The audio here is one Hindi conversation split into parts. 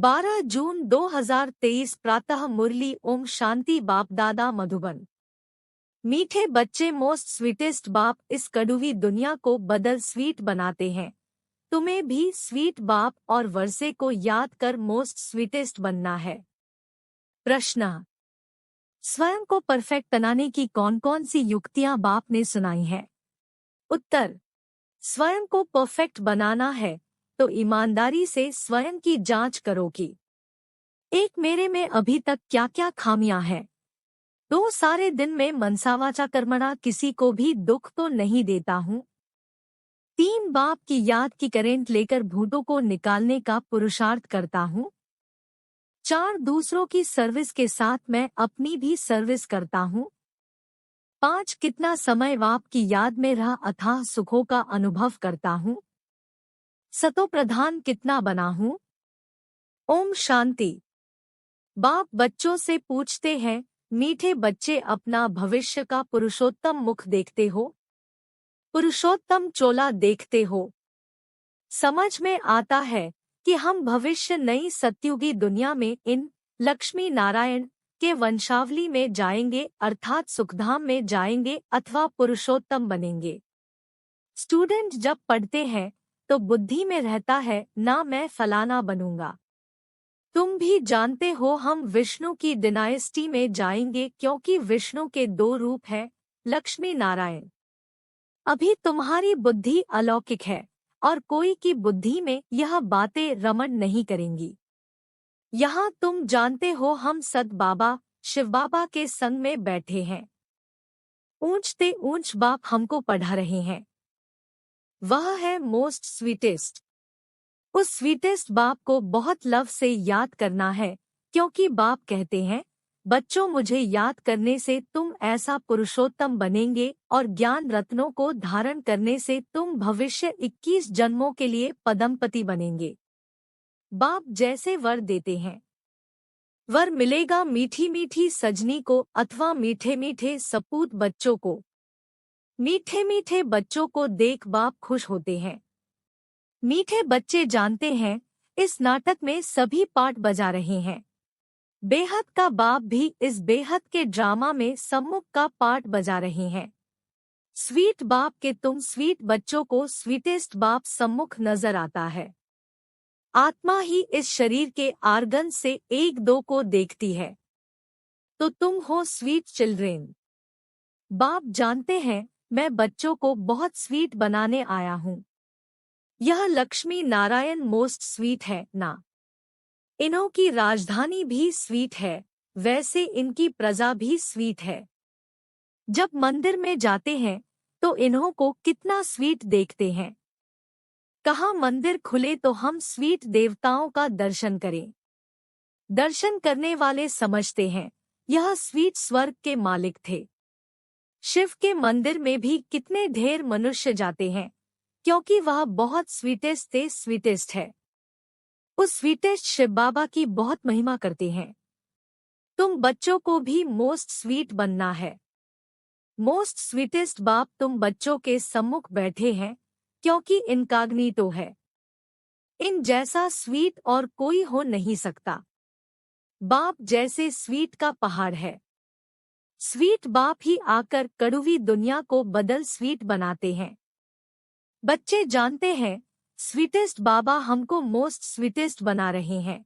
12 जून 2023 प्रातः मुरली ओम शांति बाप दादा मधुबन। मीठे बच्चे मोस्ट स्वीटेस्ट बाप इस कड़वी दुनिया को बदल स्वीट बनाते हैं। तुम्हें भी स्वीट बाप और वर्षे को याद कर मोस्ट स्वीटेस्ट बनना है। प्रश्न, स्वयं को परफेक्ट बनाने की कौन कौन सी युक्तियां बाप ने सुनाई हैं? उत्तर, स्वयं को परफेक्ट बनाना है तो ईमानदारी से स्वयं की जांच करो कि एक, मेरे में अभी तक क्या क्या खामियां हैं। 2, सारे दिन में मनसावाचा कर्मणा किसी को भी दुख तो नहीं देता हूँ। 3, बाप की याद की करेंट लेकर भूतों को निकालने का पुरुषार्थ करता हूँ। 4, दूसरों की सर्विस के साथ मैं अपनी भी सर्विस करता हूँ। 5, कितना समय बाप की याद में रह अथाह सुखों का अनुभव करता हूँ। सतो प्रधान कितना बना हूँ। ओम शांति। बाप बच्चों से पूछते हैं, मीठे बच्चे अपना भविष्य का पुरुषोत्तम मुख देखते हो, पुरुषोत्तम चोला देखते हो। समझ में आता है कि हम भविष्य नई सत्युगी दुनिया में इन लक्ष्मी नारायण के वंशावली में जाएंगे, अर्थात सुखधाम में जाएंगे अथवा पुरुषोत्तम बनेंगे। स्टूडेंट जब पढ़ते हैं तो बुद्धि में रहता है ना मैं फलाना बनूंगा। तुम भी जानते हो हम विष्णु की डिनाइस्टी में जाएंगे क्योंकि विष्णु के 2 रूप हैं, लक्ष्मी नारायण। अभी तुम्हारी बुद्धि अलौकिक है और कोई की बुद्धि में यह बातें रमण नहीं करेंगी। यहाँ तुम जानते हो हम सद बाबा शिव बाबा के संग में बैठे हैं। ऊंचते ऊंच बाप हमको पढ़ा रहे हैं। वह है मोस्ट स्वीटेस्ट। उस स्वीटेस्ट बाप को बहुत लव से याद करना है क्योंकि बाप कहते हैं, बच्चों मुझे याद करने से तुम ऐसा पुरुषोत्तम बनेंगे और ज्ञान रत्नों को धारण करने से तुम भविष्य 21 जन्मों के लिए पदमपति बनेंगे। बाप जैसे वर देते हैं, वर मिलेगा मीठी मीठी सजनी को अथवा मीठे मीठे सपूत बच्चों को। मीठे मीठे बच्चों को देख बाप खुश होते हैं। मीठे बच्चे जानते हैं इस नाटक में सभी पार्ट बजा रहे हैं। बेहद का बाप भी इस बेहद के ड्रामा में सम्मुख का पार्ट बजा रहे हैं। स्वीट बाप के तुम स्वीट बच्चों को स्वीटेस्ट बाप सम्मुख नजर आता है। आत्मा ही इस शरीर के आर्गन से 1-2 को देखती है, तो तुम हो स्वीट चिल्ड्रेन। बाप जानते हैं मैं बच्चों को बहुत स्वीट बनाने आया हूँ। यह लक्ष्मी नारायण मोस्ट स्वीट है ना। इन्हों की राजधानी भी स्वीट है, वैसे इनकी प्रजा भी स्वीट है। जब मंदिर में जाते हैं तो इन्हों को कितना स्वीट देखते हैं। कहाँ मंदिर खुले तो हम स्वीट देवताओं का दर्शन करें। दर्शन करने वाले समझते हैं यह स्वीट स्वर्ग के मालिक थे। शिव के मंदिर में भी कितने ढेर मनुष्य जाते हैं क्योंकि वह बहुत स्वीटेस्ट से स्वीटेस्ट है। उस स्वीटेस्ट शिव बाबा की बहुत महिमा करते हैं। तुम बच्चों को भी मोस्ट स्वीट बनना है। मोस्ट स्वीटेस्ट बाप तुम बच्चों के सम्मुख बैठे हैं क्योंकि इनकॉग्निटो है। इन जैसा स्वीट और कोई हो नहीं सकता। बाप जैसे स्वीट का पहाड़ है। स्वीट बाप ही आकर कड़वी दुनिया को बदल स्वीट बनाते हैं। बच्चे जानते हैं स्वीटेस्ट बाबा हमको मोस्ट स्वीटेस्ट बना रहे हैं।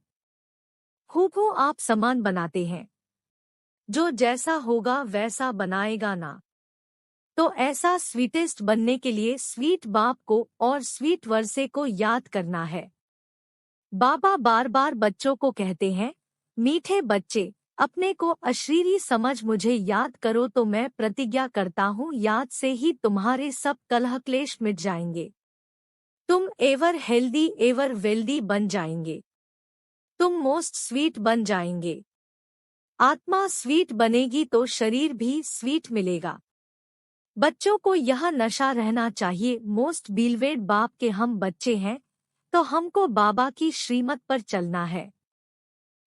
हूबहू आप समान बनाते हैं। जो जैसा होगा वैसा बनाएगा ना। तो ऐसा स्वीटेस्ट बनने के लिए स्वीट बाप को और स्वीट वर्षे को याद करना है। बाबा बार बार बच्चों को कहते हैं, मीठे बच्चे अपने को अशरीरी समझ मुझे याद करो तो मैं प्रतिज्ञा करता हूँ याद से ही तुम्हारे सब कलह क्लेश मिट जाएंगे। तुम एवर हेल्दी एवर वेल्दी बन जाएंगे। तुम मोस्ट स्वीट बन जाएंगे। आत्मा स्वीट बनेगी तो शरीर भी स्वीट मिलेगा। बच्चों को यह नशा रहना चाहिए मोस्ट बीलवेड बाप के हम बच्चे हैं तो हमको बाबा की श्रीमत पर चलना है।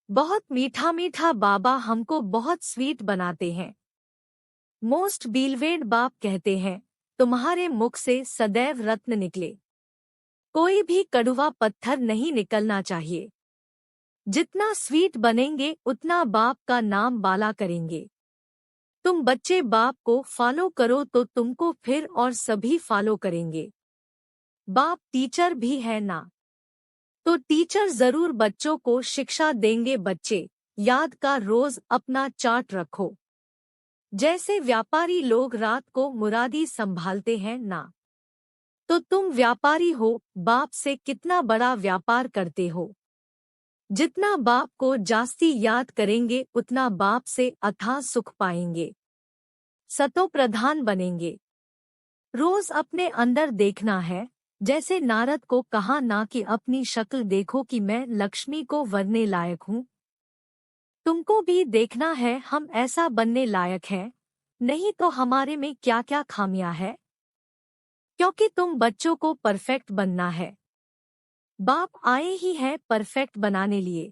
बहुत मीठा मीठा बाबा हमको बहुत स्वीट बनाते हैं। मोस्ट बीलवेड बाप कहते हैं तुम्हारे मुख से सदैव रत्न निकले, कोई भी कड़वा पत्थर नहीं निकलना चाहिए। जितना स्वीट बनेंगे उतना बाप का नाम बाला करेंगे। तुम बच्चे बाप को फॉलो करो तो तुमको फिर और सभी फॉलो करेंगे। बाप टीचर भी है ना, तो टीचर जरूर बच्चों को शिक्षा देंगे। बच्चे याद का रोज अपना चार्ट रखो। जैसे व्यापारी लोग रात को मुरादी संभालते हैं ना, तो तुम व्यापारी हो, बाप से कितना बड़ा व्यापार करते हो। जितना बाप को जास्ती याद करेंगे उतना बाप से अथाह सुख पाएंगे, सतो प्रधान बनेंगे। रोज अपने अंदर देखना है, जैसे नारद को कहा ना कि अपनी शक्ल देखो कि मैं लक्ष्मी को वरने लायक हूँ। तुमको भी देखना है हम ऐसा बनने लायक हैं, नहीं तो हमारे में क्या क्या खामियां है, क्योंकि तुम बच्चों को परफेक्ट बनना है। बाप आए ही है परफेक्ट बनाने लिए,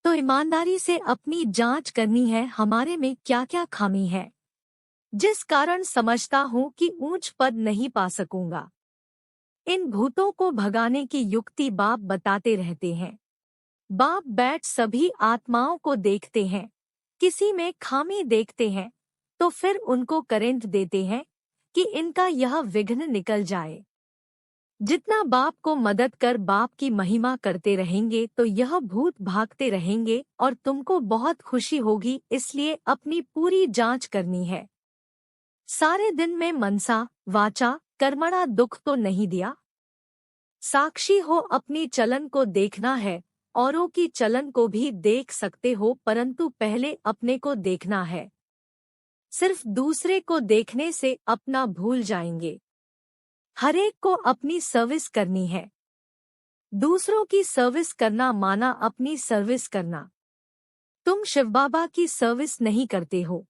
तो ईमानदारी से अपनी जांच करनी है हमारे में क्या क्या खामी है, जिस कारण समझता हूँ कि ऊंच पद नहीं पा सकूंगा। इन भूतों को भगाने की युक्ति बाप बताते रहते हैं। बाप बैठ सभी आत्माओं को देखते हैं, किसी में खामी देखते हैं तो फिर उनको करंट देते हैं कि इनका यह विघ्न निकल जाए। जितना बाप को मदद कर बाप की महिमा करते रहेंगे तो यह भूत भागते रहेंगे और तुमको बहुत खुशी होगी। इसलिए अपनी पूरी जांच करनी है। सारे दिन में मनसा वाचा कर्मणा दुख तो नहीं दिया। साक्षी हो, अपनी चलन को देखना है। औरों की चलन को भी देख सकते हो, परंतु पहले अपने को देखना है। सिर्फ दूसरे को देखने से अपना भूल जाएंगे। हरेक को अपनी सर्विस करनी है। दूसरों की सर्विस करना माना अपनी सर्विस करना। तुम शिव बाबा की सर्विस नहीं करते हो।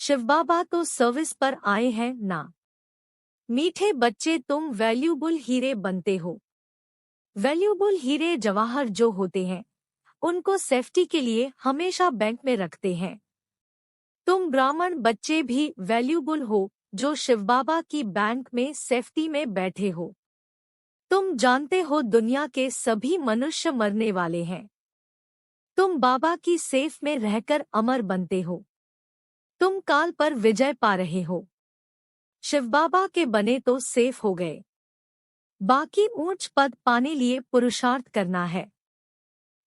शिव बाबा तो सर्विस पर आए हैं ना। मीठे बच्चे, तुम वैल्यूबल हीरे बनते हो। वैल्यूबल हीरे जवाहर जो होते हैं उनको सेफ्टी के लिए हमेशा बैंक में रखते हैं। तुम ब्राह्मण बच्चे भी वैल्यूबल हो, जो शिव बाबा की बैंक में सेफ्टी में बैठे हो। तुम जानते हो दुनिया के सभी मनुष्य मरने वाले हैं। तुम बाबा की सेफ में रहकर अमर बनते हो। तुम काल पर विजय पा रहे हो। शिव बाबा के बने तो सेफ हो गए। बाकी ऊंच पद पाने लिए पुरुषार्थ करना है।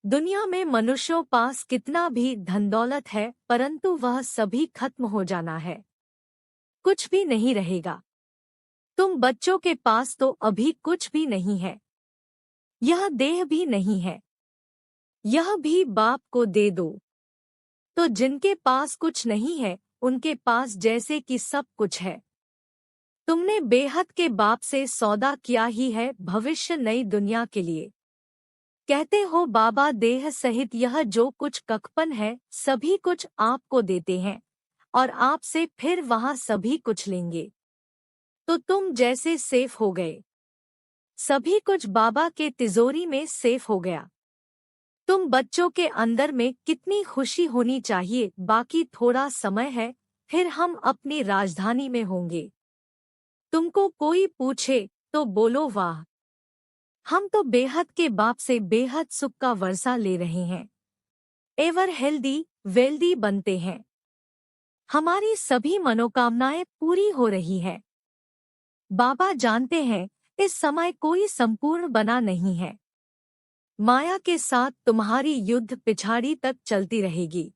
दुनिया में मनुष्यों पास कितना भी धन दौलत है, परंतु वह सभी खत्म हो जाना है, कुछ भी नहीं रहेगा। तुम बच्चों के पास तो अभी कुछ भी नहीं है। यह देह भी नहीं है, यह भी बाप को दे दो। तो जिनके पास कुछ नहीं है उनके पास जैसे कि सब कुछ है। तुमने बेहद के बाप से सौदा किया ही है भविष्य नई दुनिया के लिए। कहते हो बाबा देह सहित यह जो कुछ कखपन है सभी कुछ आपको देते हैं और आपसे फिर वहां सभी कुछ लेंगे। तो तुम जैसे सेफ हो गए, सभी कुछ बाबा के तिजोरी में सेफ हो गया। तुम बच्चों के अंदर में कितनी खुशी होनी चाहिए। बाकी थोड़ा समय है, फिर हम अपनी राजधानी में होंगे। तुमको कोई पूछे तो बोलो वाह, हम तो बेहद के बाप से बेहद सुख का वर्षा ले रहे हैं। एवर हेल्दी वेल्दी बनते हैं। हमारी सभी मनोकामनाएं पूरी हो रही है। बाबा जानते हैं इस समय कोई संपूर्ण बना नहीं है। माया के साथ तुम्हारी युद्ध पिछाड़ी तक चलती रहेगी।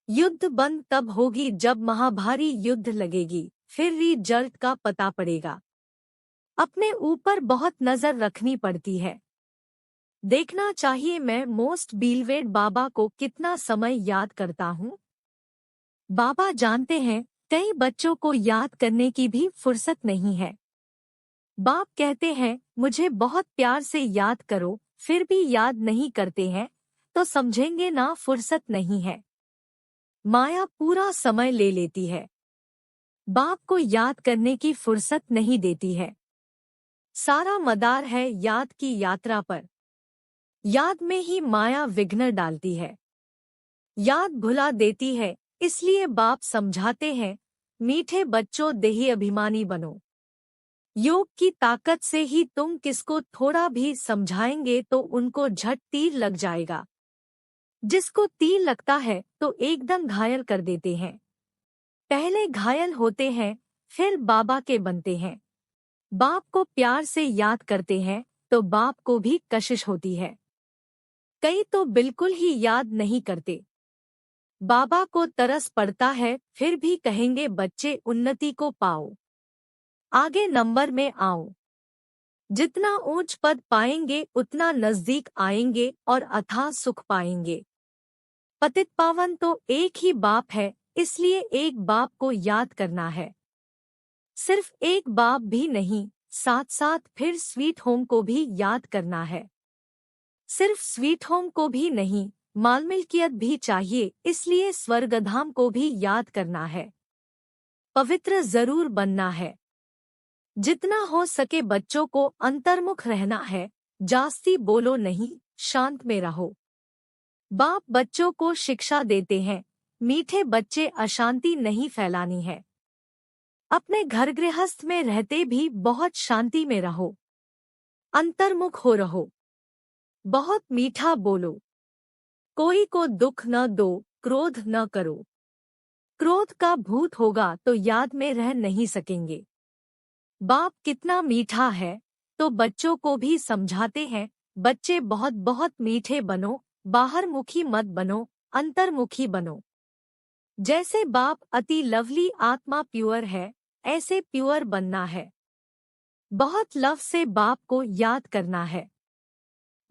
युद्ध बंद तब होगी जब महाभारी युद्ध लगेगी, फिर रिजल्ट का पता पड़ेगा। अपने ऊपर बहुत नजर रखनी पड़ती है। देखना चाहिए मैं मोस्ट बीलवेड बाबा को कितना समय याद करता हूँ। बाबा जानते हैं कई बच्चों को याद करने की भी फुर्सत नहीं है। बाप कहते हैं मुझे बहुत प्यार से याद करो, फिर भी याद नहीं करते हैं तो समझेंगे ना फुर्सत नहीं है। माया पूरा समय ले लेती है, बाप को याद करने की फुर्सत नहीं देती है। सारा मदार है याद की यात्रा पर। याद में ही माया विघ्न डालती है, याद भुला देती है। इसलिए बाप समझाते हैं मीठे बच्चों देही अभिमानी बनो। योग की ताकत से ही तुम किसको थोड़ा भी समझाएंगे तो उनको झट तीर लग जाएगा। जिसको तीर लगता है तो एकदम घायल कर देते हैं। पहले घायल होते हैं, फिर बाबा के बनते हैं। बाप को प्यार से याद करते हैं तो बाप को भी कशिश होती है। कई तो बिल्कुल ही याद नहीं करते। बाबा को तरस पड़ता है, फिर भी कहेंगे बच्चे उन्नति को पाओ, आगे नंबर में आओ। जितना ऊंच पद पाएंगे उतना नजदीक आएंगे और अथाह सुख पाएंगे। पतित पावन तो एक ही बाप है, इसलिए एक बाप को याद करना है। सिर्फ एक बाप भी नहीं, साथ साथ फिर स्वीट होम को भी याद करना है। सिर्फ स्वीट होम को भी नहीं, माल मिल्कियत भी चाहिए, इसलिए स्वर्गधाम को भी याद करना है। पवित्र जरूर बनना है। जितना हो सके बच्चों को अंतर्मुख रहना है। जास्ती बोलो नहीं, शांत में रहो। बाप बच्चों को शिक्षा देते हैं, मीठे बच्चे अशांति नहीं फैलानी है। अपने घर गृहस्थ में रहते भी बहुत शांति में रहो, अंतर्मुख हो रहो। बहुत मीठा बोलो। कोई को दुख न दो, क्रोध न करो। क्रोध का भूत होगा तो याद में रह नहीं सकेंगे। बाप कितना मीठा है तो बच्चों को भी समझाते हैं, बच्चे बहुत बहुत मीठे बनो, बाहर मुखी मत बनो, अंतर्मुखी बनो। जैसे बाप अति लवली आत्मा प्योर है, ऐसे प्योर बनना है। बहुत लव से बाप को याद करना है।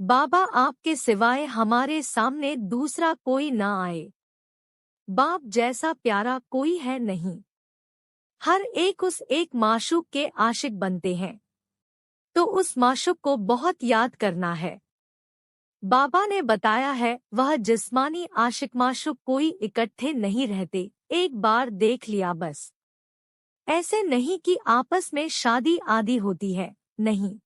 बाबा आपके सिवाय हमारे सामने दूसरा कोई न आए। बाप जैसा प्यारा कोई है नहीं। हर एक उस एक माशूक के आशिक बनते हैं, तो उस माशूक को बहुत याद करना है। बाबा ने बताया है, वह जिस्मानी आशिक माशूक कोई इकट्ठे नहीं रहते, एक बार देख लिया बस। ऐसे नहीं कि आपस में शादी आदि होती है, नहीं।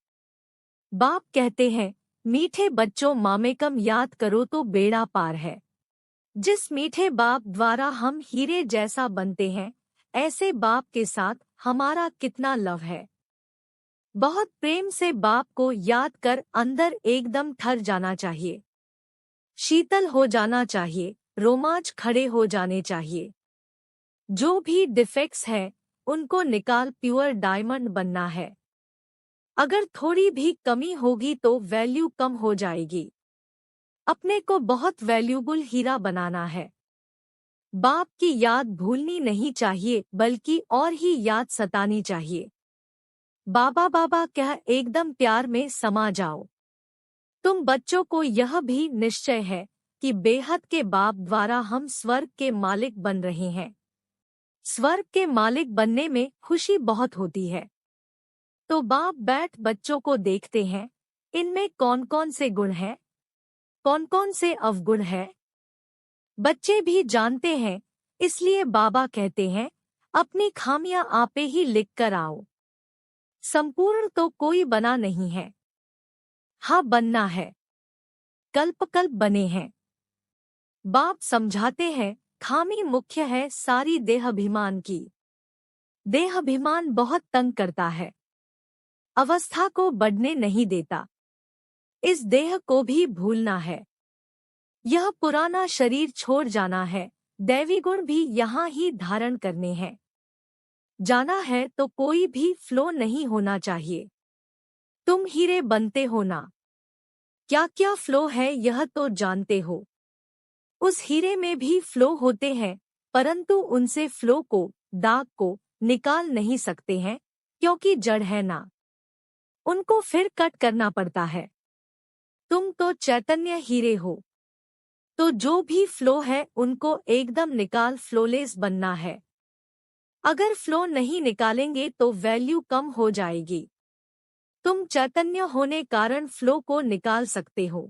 बाप कहते हैं, मीठे बच्चों मामेकम याद करो तो बेड़ा पार है। जिस मीठे बाप द्वारा हम हीरे जैसा बनते हैं, ऐसे बाप के साथ हमारा कितना लव है। बहुत प्रेम से बाप को याद कर अंदर एकदम ठर जाना चाहिए, शीतल हो जाना चाहिए, रोमांच खड़े हो जाने चाहिए। जो भी डिफेक्ट्स है उनको निकाल प्योर डायमंड बनना है। अगर थोड़ी भी कमी होगी तो वैल्यू कम हो जाएगी। अपने को बहुत वैल्यूबल हीरा बनाना है। बाप की याद भूलनी नहीं चाहिए, बल्कि और ही याद सतानी चाहिए। बाबा बाबा कह एकदम प्यार में समा जाओ। तुम बच्चों को यह भी निश्चय है कि बेहद के बाप द्वारा हम स्वर्ग के मालिक बन रहे हैं। स्वर्ग के मालिक बनने में खुशी बहुत होती है। तो बाप बैठ बच्चों को देखते हैं, इनमें कौन कौन से गुण हैं, कौन कौन से अवगुण हैं। बच्चे भी जानते हैं, इसलिए बाबा कहते हैं, अपनी खामियां आपे ही लिख कर आओ। संपूर्ण तो कोई बना नहीं है, हाँ बनना है। कल्प कल्प बने हैं। बाप समझाते हैं, खामी मुख्य है सारी देहाभिमान की। देहाभिमान बहुत तंग करता है, अवस्था को बढ़ने नहीं देता। इस देह को भी भूलना है। यह पुराना शरीर छोड़ जाना है, दैवी गुण भी यहाँ ही धारण करने हैं। जाना है तो कोई भी फ्लो नहीं होना चाहिए। तुम हीरे बनते हो ना, क्या क्या फ्लो है यह तो जानते हो। उस हीरे में भी फ्लो होते हैं, परंतु उनसे फ्लो को, दाग को निकाल नहीं सकते हैं, क्योंकि जड़ है ना। उनको फिर कट करना पड़ता है। तुम तो चैतन्य हीरे हो, तो जो भी फ्लो है उनको एकदम निकाल फ्लोलेस बनना है। अगर फ्लो नहीं निकालेंगे तो वैल्यू कम हो जाएगी। तुम चैतन्य होने कारण फ्लो को निकाल सकते हो।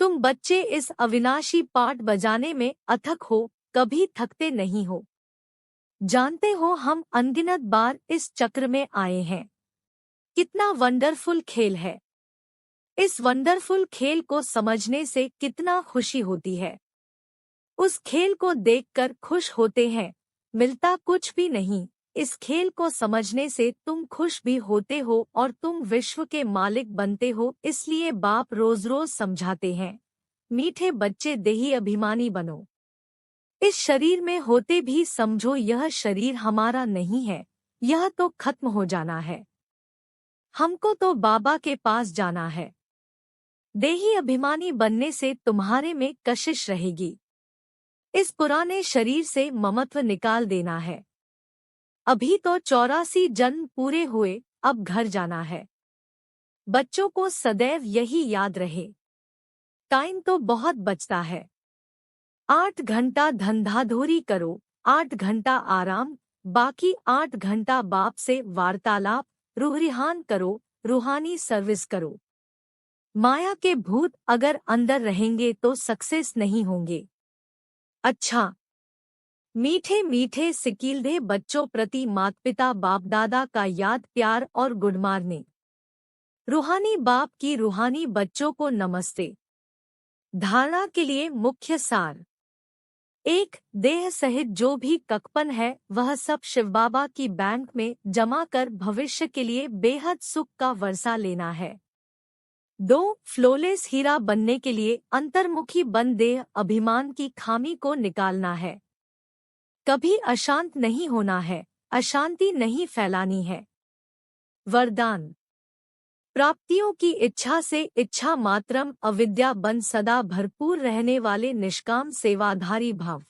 तुम बच्चे इस अविनाशी पाठ बजाने में अथक हो, कभी थकते नहीं हो। जानते हो हम अनगिनत बार इस चक्र में आए हैं। कितना वंडरफुल खेल है। इस वंडरफुल खेल को समझने से कितना खुशी होती है। उस खेल को देखकर खुश होते हैं, मिलता कुछ भी नहीं, इस खेल को समझने से तुम खुश भी होते हो और तुम विश्व के मालिक बनते हो, इसलिए बाप रोज रोज समझाते हैं, मीठे बच्चे देही अभिमानी बनो। इस शरीर में होते भी समझो यह शरीर हमारा नहीं है, यह तो खत्म हो जाना है। हमको तो बाबा के पास जाना है। देही अभिमानी बनने से तुम्हारे में कशिश रहेगी। इस पुराने शरीर से ममत्व निकाल देना है। अभी तो 84 जन्म पूरे हुए, अब घर जाना है। बच्चों को सदैव यही याद रहे, टाइम तो बहुत बचता है। 8 घंटा धंधाधोरी करो, 8 घंटा आराम, बाकी 8 घंटा बाप से वार्तालाप, रूहरिहान करो, रूहानी सर्विस करो। माया के भूत अगर अंदर रहेंगे तो सक्सेस नहीं होंगे। अच्छा, मीठे मीठे सिकील्दे बच्चों प्रति माता पिता बाप दादा का याद प्यार और गुड मॉर्निंग। रूहानी बाप की रूहानी बच्चों को नमस्ते। धारणा के लिए मुख्य सार। 1. देह सहित जो भी ककपन है वह सब शिव बाबा की बैंक में जमा कर भविष्य के लिए बेहद सुख का वर्षा लेना है। 2. फ्लोलेस हीरा बनने के लिए अंतर्मुखी बन देह अभिमान की खामी को निकालना है। कभी अशांत नहीं होना है, अशांति नहीं फैलानी है। वरदान। प्राप्तियों की इच्छा से इच्छा मात्रम अविद्या बन सदा भरपूर रहने वाले निष्काम सेवाधारी भव।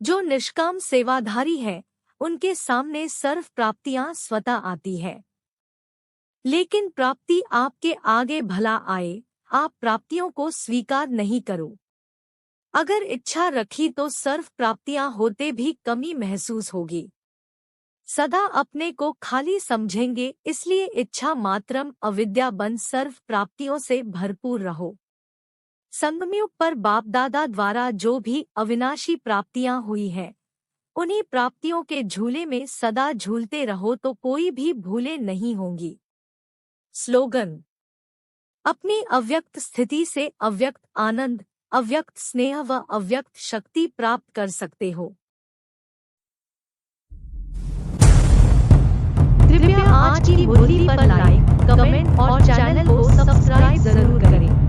जो निष्काम सेवाधारी है उनके सामने सर्व प्राप्तियां स्वतः आती है। लेकिन प्राप्ति आपके आगे भला आए, आप प्राप्तियों को स्वीकार नहीं करो। अगर इच्छा रखी तो सर्व प्राप्तियां होते भी कमी महसूस होगी। सदा अपने को खाली समझेंगे, इसलिए इच्छा मात्रम अविद्या बन सर्व प्राप्तियों से भरपूर रहो। संगमयुग पर बाप दादा द्वारा जो भी अविनाशी प्राप्तियां हुई हैं, उन्हीं प्राप्तियों के झूले में सदा झूलते रहो तो कोई भी भूले नहीं होंगी। स्लोगन। अपनी अव्यक्त स्थिति से अव्यक्त आनंद, अव्यक्त स्नेह व अव्यक्त शक्ति प्राप्त कर सकते हो। कृपया आज की मुरली पर लाइक, कमेंट और चैनल को सब्सक्राइब जरूर करें।